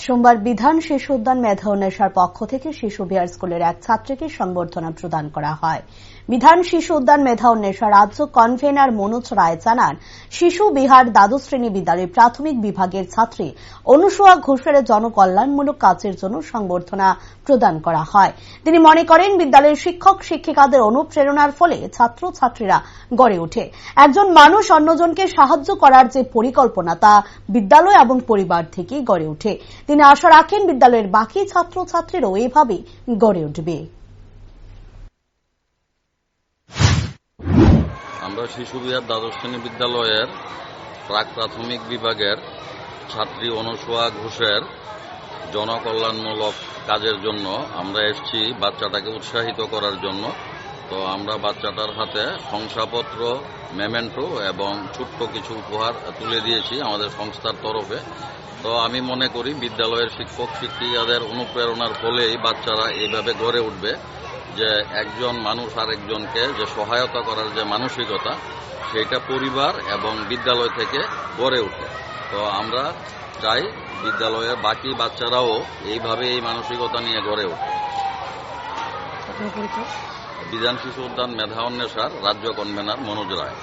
সোমবার বিধান শিশু উদ্যান মেধা উন্মেষার পক্ষ থেকে শিশু বিহার স্কুলের এক ছাত্রীকে সংবর্ধনা প্রদান করা হয়। বিধান শিশু উদ্যান মেধা উন্মেষা রাজ্য কনভেনার মনোজ রায় জানান, শিশু বিহার দ্বাদশ শ্রেণী বিদ্যালয়ের প্রাথমিক বিভাগের ছাত্রী অনুসুয়া ঘোষের জনকল্যাণমূলক কাজের জন্য সংবর্ধনা প্রদান করা হয়। তিনি মনে করেন, বিদ্যালয়ের শিক্ষক শিক্ষিকাদের অনুপ্রেরণার ফলে ছাত্রছাত্রীরা গড়ে ওঠে। একজন মানুষ অন্যজনকে সাহায্য করার যে পরিকল্পনা, তা বিদ্যালয় এবং পরিবার থেকেই গড়ে ওঠে। তিনি আশা রাখেন, বিদ্যালয়ের বাকি ছাত্রছাত্রীরাও এভাবেই গড়ে উঠবে। আমরা শিশু বিহার দ্বাদশ শ্রেণী বিদ্যালয়ের প্রাক প্রাথমিক বিভাগের ছাত্রী অনুসুয়া ঘোষের জনকল্যাণমূলক কাজের জন্য আমরা এসেছি বাচ্চাটাকে উৎসাহিত করার জন্য। তো আমরা বাচ্চাটার হাতে শংসাপত্র, মেমেন্টো এবং ছোট্ট কিছু উপহার তুলে দিয়েছি আমাদের সংস্থার তরফে। তো আমি মনে করি বিদ্যালয়ের শিক্ষক শিক্ষিকাদের অনুপ্রেরণার ফলেই বাচ্চারা এইভাবে গড়ে উঠবে, যে একজন মানুষ আরেকজনকে যে সহায়তা করার যে মানসিকতা, সেটা পরিবার এবং বিদ্যালয় থেকে গড়ে ওঠে। তো আমরা চাই বিদ্যালয়ের বাকি বাচ্চারাও এইভাবে এই মানসিকতা নিয়ে গড়ে ওঠে। বিধান শিশু উদ্যান মেধা উন্মেষার রাজ্য কনভেনার মনোজ রায়।